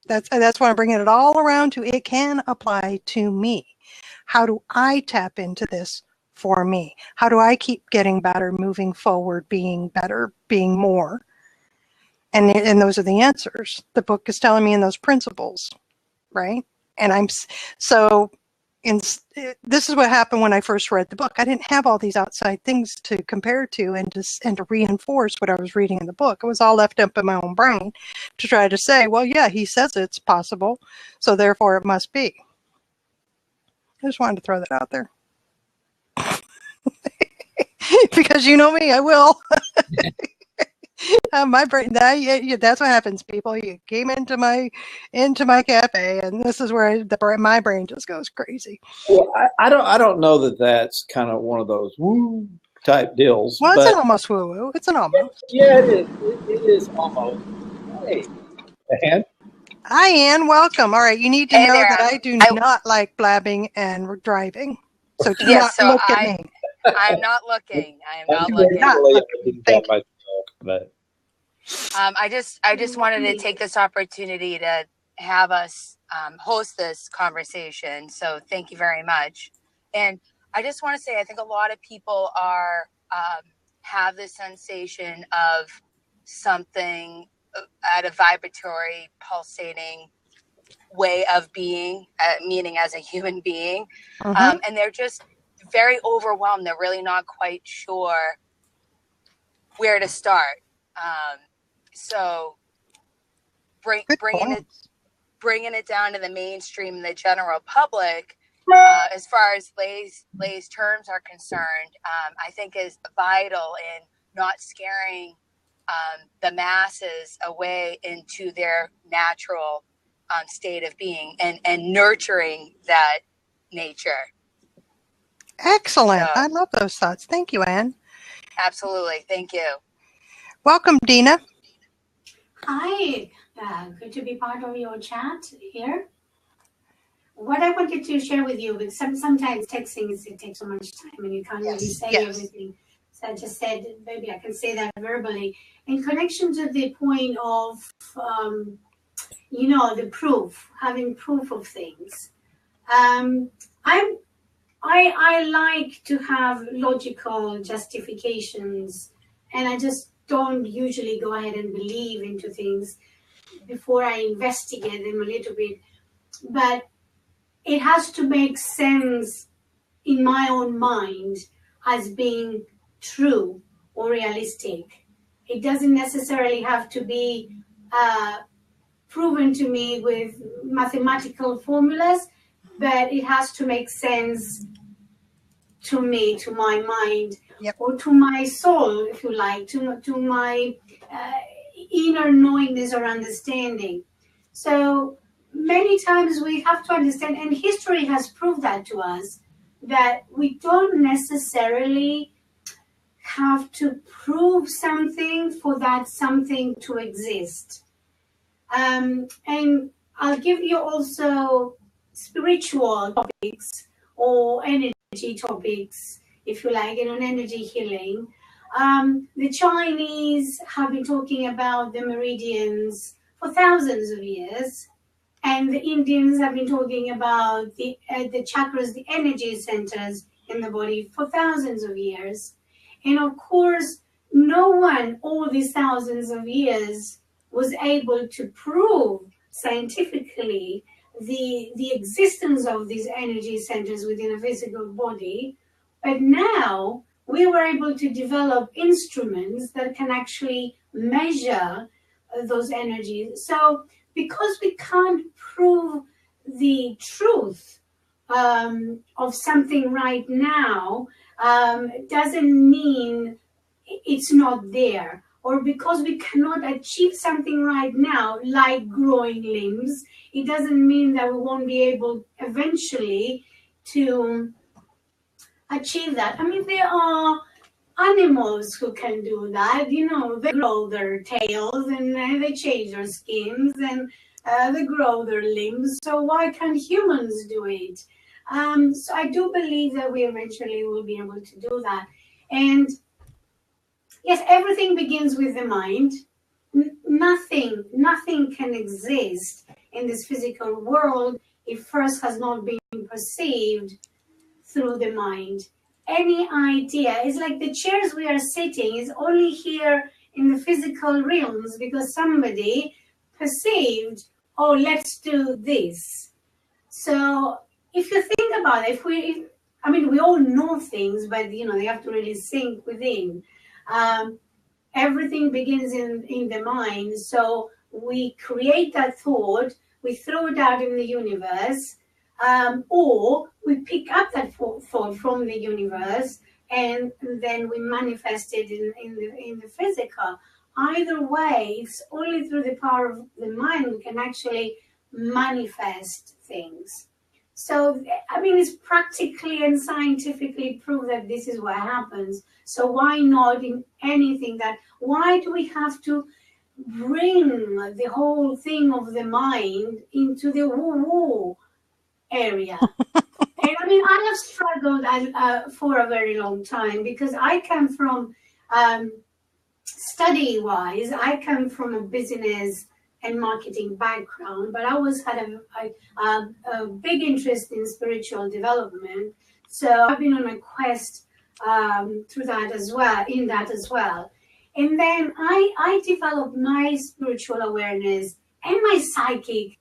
That's why I'm bringing it all around to, it can apply to me. How do I tap into this for me? How do I keep getting better, moving forward, being better, being more? And those are the answers. The book is telling me in those principles, right? And this is what happened when I first read the book. I didn't have all these outside things to compare to and to reinforce what I was reading in the book. It was all left up in my own brain to try to say, well, yeah, he says it's possible, so therefore it must be. I just wanted to throw that out there. Because you know me, I will. My brain, that's what happens, people. You came into my cafe, and this is where my brain just goes crazy. Well, I don't know that that's kind of one of those woo type deals. Well, it's an almost woo woo. It's an almost. Yeah, it is. It is almost. Hey, Ann. Hi, Ann. Welcome. All right, you need to know there. that I do not like blabbing and driving, so do not look at me. I'm not looking. I am not looking. Thank you. But I just wanted to take this opportunity to have us host this conversation. So thank you very much. And I just want to say, I think a lot of people have the sensation of something at a vibratory, pulsating way of being, meaning as a human being. And they're just very overwhelmed. They're really not quite sure where to start. So bringing it down to the mainstream and the general public, as far as lay's terms are concerned, I think is vital in not scaring the masses away into their natural state of being and nurturing that nature. Excellent. So, I love those thoughts. Thank you, Ann. Absolutely. Thank you. Welcome, Dina. Hi. Good to be part of your chat here. What I wanted to share with you, but sometimes texting it takes so much time and you can't really say everything. So I just said, maybe I can say that verbally. In connection to the point of, the proof, having proof of things. I like to have logical justifications, and I just don't usually go ahead and believe into things before I investigate them a little bit. But it has to make sense in my own mind as being true or realistic. It doesn't necessarily have to be proven to me with mathematical formulas, but it has to make sense to me, to my mind, or to my soul, if you like, to my inner knowingness or understanding. So many times we have to understand, and history has proved that to us, that we don't necessarily have to prove something for that something to exist. And I'll give you also spiritual topics or energy topics, if you like, on energy healing. The Chinese have been talking about the meridians for thousands of years, and the Indians have been talking about the chakras, the energy centers in the body for thousands of years. And of course, no one all these thousands of years was able to prove scientifically the existence of these energy centers within a physical body. But now we were able to develop instruments that can actually measure those energies. So because we can't prove the truth of something right now, doesn't mean it's not there. Or because we cannot achieve something right now, like growing limbs, it doesn't mean that we won't be able eventually to achieve that. I mean, there are animals who can do that. They grow their tails and they change their skins and they grow their limbs. So why can't humans do it? So I do believe that we eventually will be able to do that. And yes, everything begins with the mind. Nothing can exist in this physical world if first has not been perceived through the mind. Any idea is like the chairs we are sitting is only here in the physical realms because somebody perceived, oh, let's do this. So if you think about it, we all know things, but they have to really sink within. Everything begins in the mind. So we create that thought, we throw it out in the universe, or we pick up that thought from the universe and then we manifest it in the physical. Either way, it's only through the power of the mind we can actually manifest things. So, it's practically and scientifically proved that this is what happens. So why not in anything why do we have to bring the whole thing of the mind into the woo-woo area? And I have struggled for a very long time because I come from, study-wise, I come from a business and marketing background, but I always had a big interest in spiritual development. So I've been on a quest through that as well. And then I developed my spiritual awareness and my psychic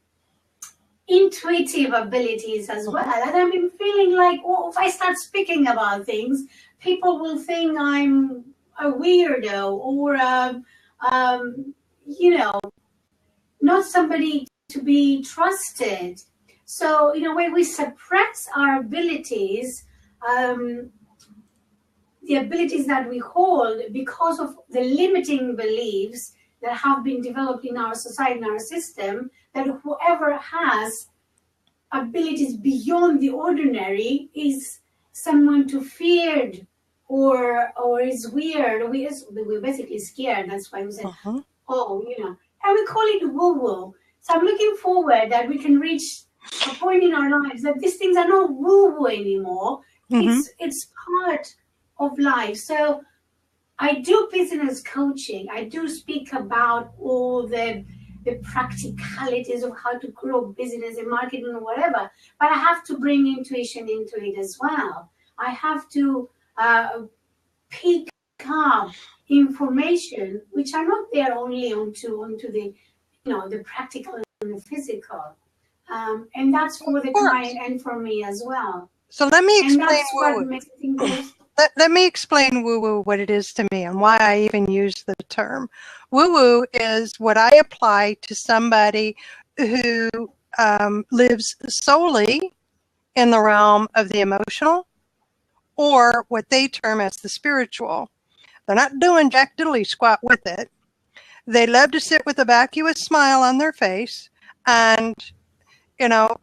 intuitive abilities as well. And I've been feeling like, if I start speaking about things, people will think I'm a weirdo or, not somebody to be trusted. So, when we suppress our abilities, the abilities that we hold because of the limiting beliefs that have been developed in our society, in our system, that whoever has abilities beyond the ordinary is someone to feared or is weird. We're basically scared. That's why we say, and we call it woo-woo. So I'm looking forward that we can reach a point in our lives that these things are not woo-woo anymore. Mm-hmm. It's part of life. So I do business coaching. I do speak about all the practicalities of how to grow business and marketing or whatever. But I have to bring intuition into it as well. I have to pick up information which are not there only onto the the practical and the physical, and that's for the client and for me as well. So let me explain woo-woo. Let me explain woo-woo, what it is to me and why I even use the term. Woo-woo is what I apply to somebody who lives solely in the realm of the emotional or what they term as the spiritual. They're not doing jack diddly squat with it. They love to sit with a vacuous smile on their face and,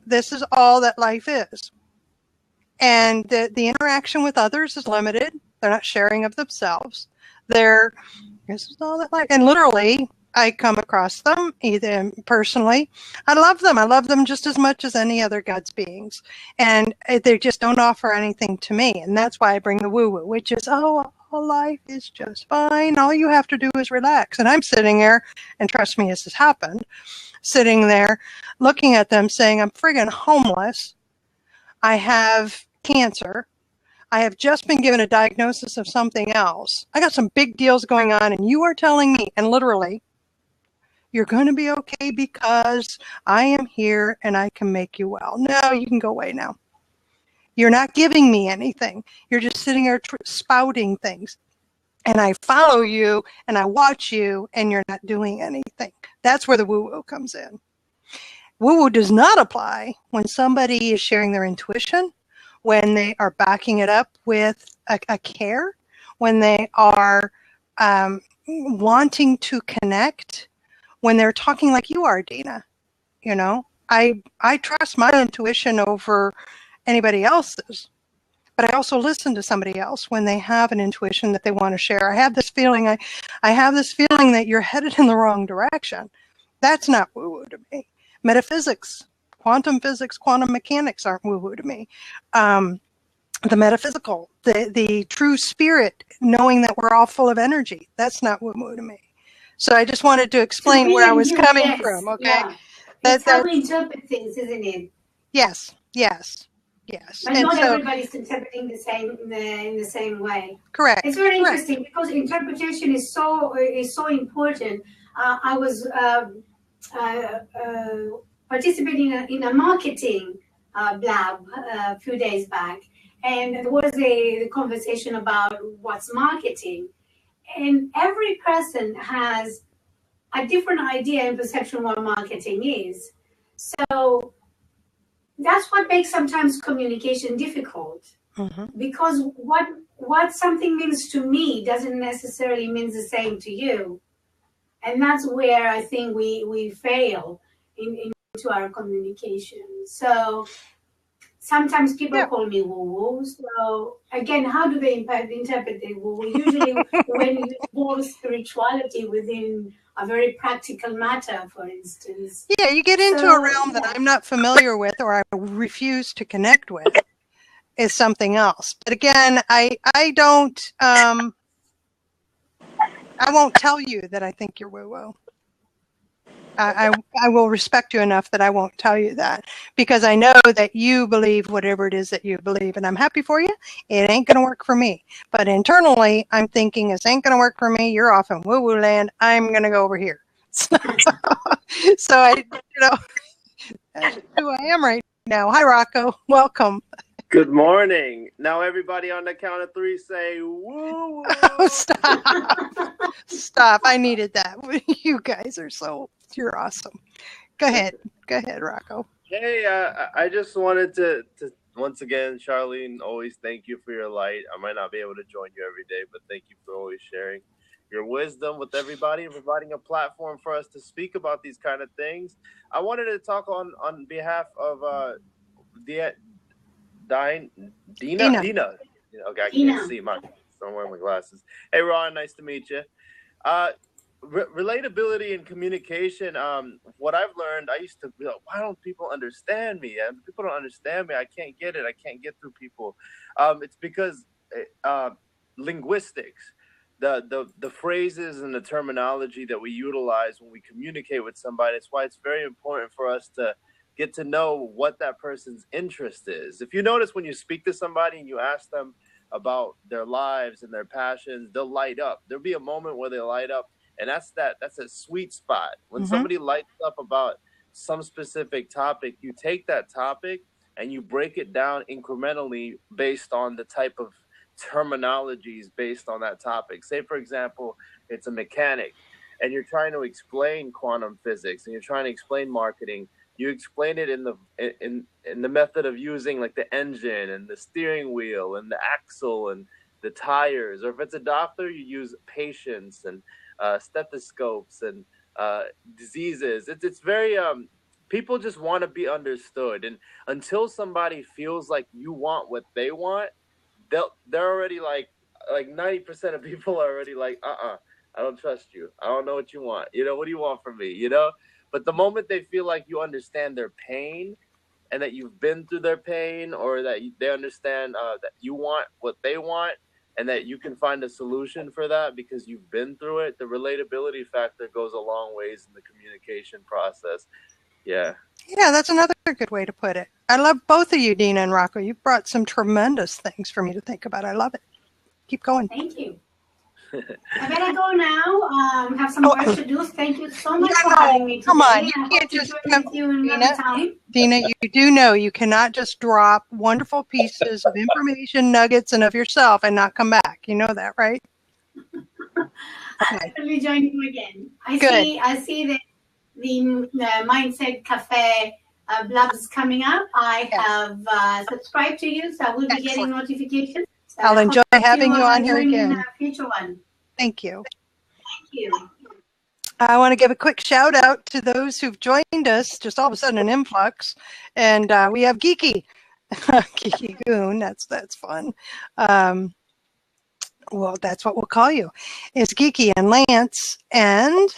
this is all that life is. And the interaction with others is limited. They're not sharing of themselves. They're, this is all that like, and literally, I come across them either personally. I love them. I love them just as much as any other God's beings. And they just don't offer anything to me. And that's why I bring the woo-woo, which is, oh, life is just fine. All you have to do is relax. And I'm sitting there, and trust me, this has happened, sitting there looking at them saying, I'm friggin' homeless. I have cancer. I have just been given a diagnosis of something else. I got some big deals going on, and you are telling me, and literally, you're going to be okay because I am here and I can make you well. No, you can go away now. You're not giving me anything. You're just sitting there spouting things. And I follow you and I watch you and you're not doing anything. That's where the woo-woo comes in. Woo-woo does not apply when somebody is sharing their intuition, when they are backing it up with a care, when they are wanting to connect, when they're talking like you are, Dina. You know, I trust my intuition over anybody else's, but I also listen to somebody else when they have an intuition that they want to share. I have this feeling, I have this feeling that you're headed in the wrong direction. That's not woo-woo to me. Metaphysics, quantum physics, quantum mechanics aren't woo-woo to me. The metaphysical, the true spirit, knowing that we're all full of energy, that's not woo-woo to me. So I just wanted to explain where I was coming from, okay? Yeah. It's how we interpret things, isn't it? Yes. But not everybody's interpreting the same in the same way. Correct. It's very interesting because interpretation is so important. I was participating in a marketing lab a few days back, and there was a conversation about what's marketing, and every person has a different idea and perception of what marketing is. So that's what makes sometimes communication difficult, because what something means to me doesn't necessarily mean the same to you, and that's where I think we fail into our communication. So sometimes people call me woo-woo. So again, how do they interpret the woo-woo? Usually when you involve spirituality within a very practical matter, for instance. Yeah, you get into a realm that I'm not familiar with or I refuse to connect with is something else. But again, I don't, I won't tell you that I think you're woo-woo. I will respect you enough that I won't tell you that, because I know that you believe whatever it is that you believe, and I'm happy for you. It ain't going to work for me. But internally, I'm thinking, this ain't going to work for me. You're off in woo-woo land. I'm going to go over here. So that's who I am right now. Hi, Rocco. Welcome. Good morning. Now everybody on the count of three say woo. Oh, stop. I needed that. You guys are you're awesome. Go ahead, Rocco. Hey, I just wanted to once again, Charlene, always thank you for your light. I might not be able to join you every day, but thank you for always sharing your wisdom with everybody and providing a platform for us to speak about these kind of things. I wanted to talk on behalf of Dina. Okay, I can't see I'm wearing my glasses. Hey, Ron, nice to meet you. Relatability and communication. What I've learned, I used to be like, why don't people understand me? And people don't understand me. I can't get it. I can't get through people. It's because linguistics, the phrases and the terminology that we utilize when we communicate with somebody. It's why it's very important for us to get to know what that person's interest is. If you notice, when you speak to somebody and you ask them about their lives and their passions, they'll light up. There'll be a moment where they light up, and that's a sweet spot. When somebody lights up about some specific topic, you take that topic and you break it down incrementally based on the type of terminologies based on that topic. Say, for example, it's a mechanic, and you're trying to explain quantum physics, and you're trying to explain marketing. You explain it in the method of using like the engine and the steering wheel and the axle and the tires. Or if it's a doctor, you use patients and stethoscopes and diseases. It's very People just want to be understood. And until somebody feels like you want what they want, they're already like 90% of people are already like, I don't trust you. I don't know what you want. What do you want from me? But the moment they feel like you understand their pain and that you've been through their pain, or that they understand that you want what they want, and that you can find a solution for that because you've been through it, the relatability factor goes a long ways in the communication process. Yeah. Yeah, that's another good way to put it. I love both of you, Dina and Rocco. You've brought some tremendous things for me to think about. I love it. Keep going. Thank you. I better go now. Have some work to do. Thank you so much for having me today. Come on, you I can't hope to just join with you another time. Dina, you do know you cannot just drop wonderful pieces of information, nuggets, and of yourself and not come back. You know that, right? Okay. Let me join you again. I see that the Mindset Cafe blobs coming up. I have subscribed to you, so I will be getting notifications. So I'll enjoy having you on here again. In a future one. Thank you. Thank you. I want to give a quick shout out to those who've joined us. Just all of a sudden an influx, and we have Geeky, Geeky Goon. That's fun. Well, that's what we'll call you. It's Geeky and Lance, and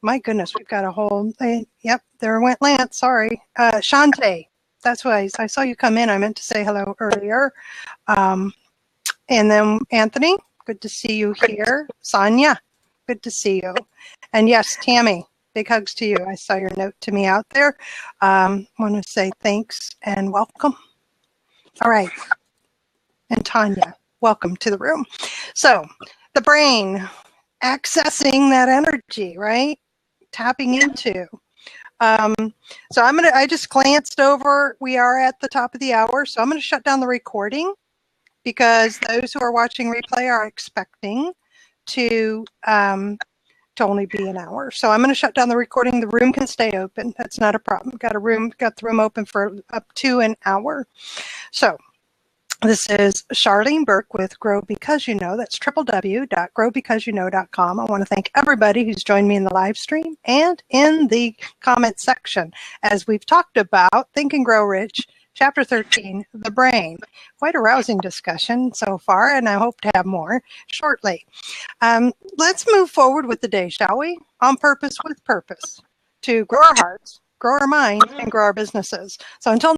my goodness, we've got a whole. Yep, there went Lance. Sorry, Shante. That's why I saw you come in. I meant to say hello earlier. And then Anthony, good to see you here. Sonia, good to see you. And yes, Tammy, big hugs to you. I saw your note to me out there. Want to say thanks and welcome. All right. And Tanya, welcome to the room. So the brain, accessing that energy, right? Tapping into. So I just glanced over. We are at the top of the hour. So I'm going to shut down the recording, because those who are watching replay are expecting to only be an hour. So I'm going to shut down the recording. The room can stay open. That's not a problem. Got the room open for up to an hour. So this is Charlene Burke with Grow Because You Know. That's www.growbecauseyouknow.com. I want to thank everybody who's joined me in the live stream and in the comment section as we've talked about Think and Grow Rich, Chapter 13, The Brain. Quite a rousing discussion so far, and I hope to have more shortly. Let's move forward with the day, shall we? On purpose with purpose, to grow our hearts, grow our mind, and grow our businesses. So until